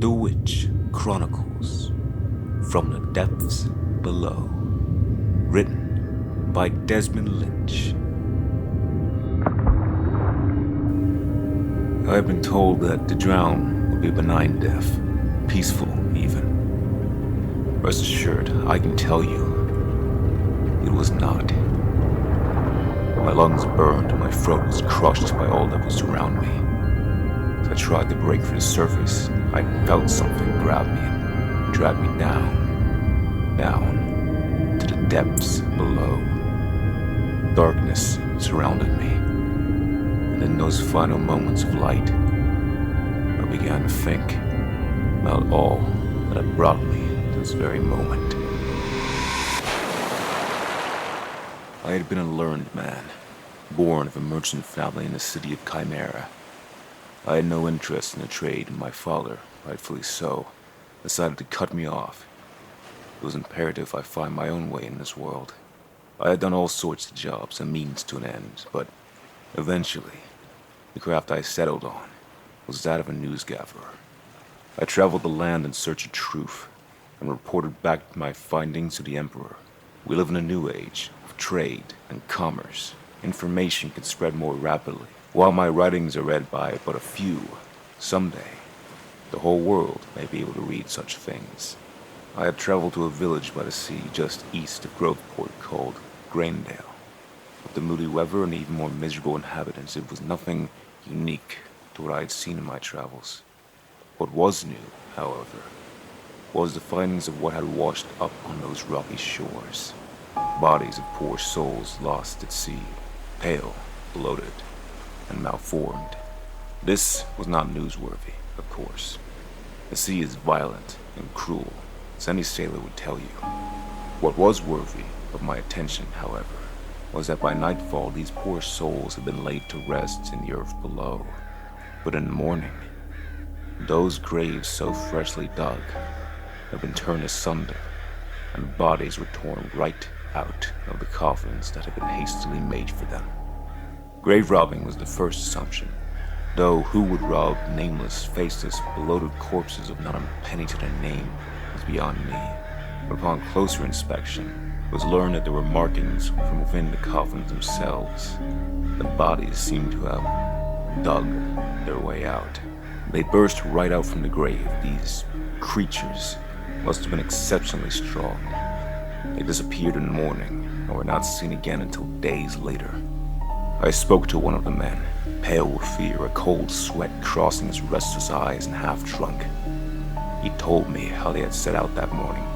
The Witch Chronicles, From the Depths Below. Written by Desmond Lynch. I have been told that to drown would be a benign death, peaceful even. Rest assured, I can tell you, it was not. My lungs burned and my throat was crushed by all that was around me. As I tried to break for the surface, I felt something grab me and drag me down to the depths below. Darkness surrounded me, and in those final moments of light, I began to think about all that had brought me to this very moment. I had been a learned man, born of a merchant family in the city of Chimera. I had no interest in the trade, and my father, rightfully so, decided to cut me off. It was imperative I find my own way in this world. I had done all sorts of jobs, a means to an end, but eventually, the craft I settled on was that of a newsgatherer. I traveled the land in search of truth, and reported back my findings to the Emperor. We live in a new age of trade and commerce. Information can spread more rapidly. While my writings are read by but a few, someday, the whole world may be able to read such things. I had traveled to a village by the sea just east of Groveport called Graindale. With the moody weather and even more miserable inhabitants, it was nothing unique to what I had seen in my travels. What was new, however, was the findings of what had washed up on those rocky shores. Bodies of poor souls lost at sea, pale, bloated, and malformed. This was not newsworthy, of course. The sea is violent and cruel, as any sailor would tell you. What was worthy of my attention, however, was that by nightfall these poor souls had been laid to rest in the earth below. But in the morning, those graves so freshly dug had been turned asunder, and bodies were torn right out of the coffins that had been hastily made for them. Grave robbing was the first assumption, though who would rob nameless, faceless, bloated corpses of not a penny to their name was beyond me. But upon closer inspection, it was learned that there were markings from within the coffins themselves. The bodies seemed to have dug their way out. They burst right out from the grave. These creatures must have been exceptionally strong. They disappeared in the morning and were not seen again until days later. I spoke to one of the men, pale with fear, a cold sweat crossing his restless eyes and half drunk. He told me how they had set out that morning,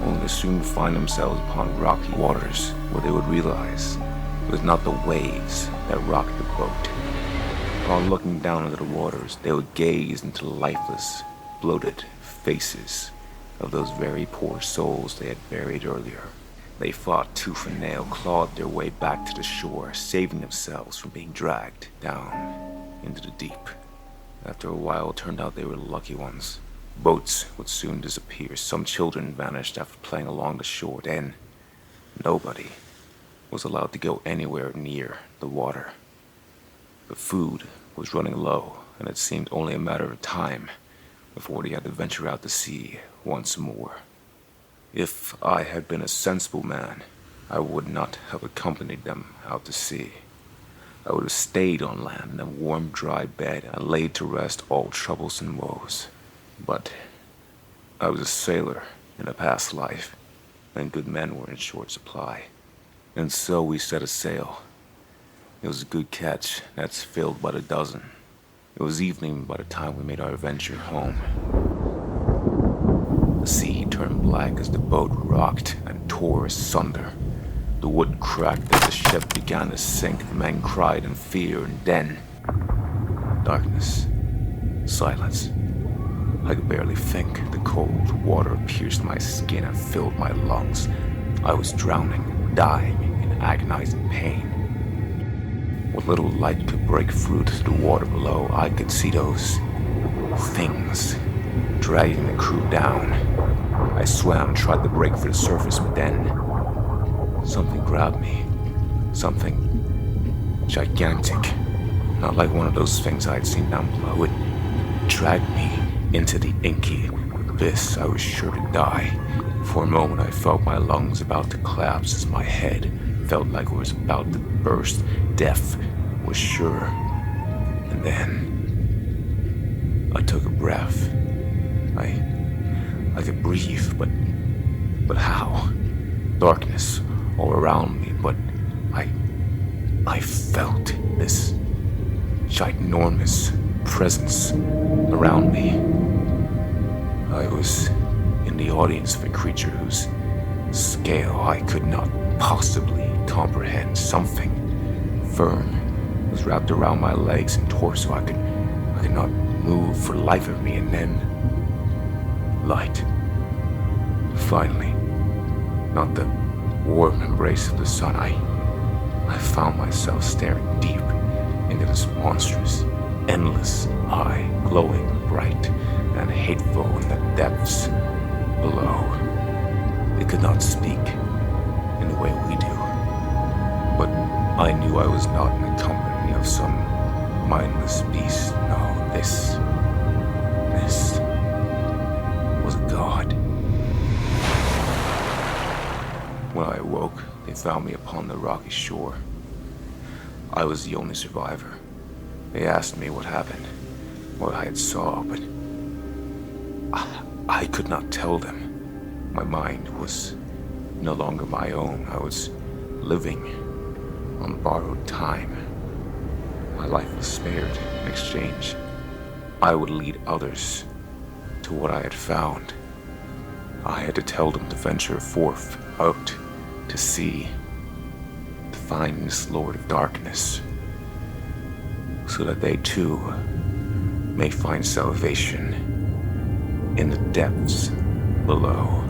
only to soon find themselves upon rocky waters where they would realize it was not the waves that rocked the boat. Upon looking down into the waters, they would gaze into the lifeless, bloated faces of those very poor souls they had buried earlier. They fought tooth and nail, clawed their way back to the shore, saving themselves from being dragged down into the deep. After a while, it turned out they were the lucky ones. Boats would soon disappear. Some children vanished after playing along the shore. Then, nobody was allowed to go anywhere near the water. The food was running low, and it seemed only a matter of time before they had to venture out to sea once more. If I had been a sensible man, I would not have accompanied them out to sea. I would have stayed on land in a warm, dry bed and laid to rest all troubles and woes. But I was a sailor in a past life, and good men were in short supply. And so we set a sail. It was a good catch, nets filled by the dozen. It was evening by the time we made our venture home. The sea turned black as the boat rocked and tore asunder. The wood cracked as the ship began to sink. The men cried in fear, and then darkness, silence. I could barely think. The cold water pierced my skin and filled my lungs. I was drowning, dying in agonizing pain. What little light could break through to the water below, I could see those things dragging the crew down. I swam, tried to break for the surface, but then something grabbed me. Something gigantic. Not like one of those things I had seen down below. It dragged me into the inky abyss. I was sure to die. For a moment, I felt my lungs about to collapse as my head felt like it was about to burst. Death was sure. And then I took a breath. I could breathe, but how? Darkness all around me, but I felt this ginormous presence around me. I was in the audience of a creature whose scale I could not possibly comprehend. Something firm was wrapped around my legs and torso. I could not move for the life of me, and then light. Finally, not the warm embrace of the sun. I found myself staring deep into this monstrous, endless eye, glowing bright and hateful in the depths below. It could not speak in the way we do, but I knew I was not in the company of some mindless beast. No, this was a god. When I awoke, they found me upon the rocky shore. I was the only survivor. They asked me what happened, what I had saw, but I could not tell them. My mind was no longer my own. I was living on borrowed time. My life was spared in exchange. I would lead others to what I had found. I had to tell them to venture forth out to sea, to find this Lord of Darkness, so that they too may find salvation in the depths below.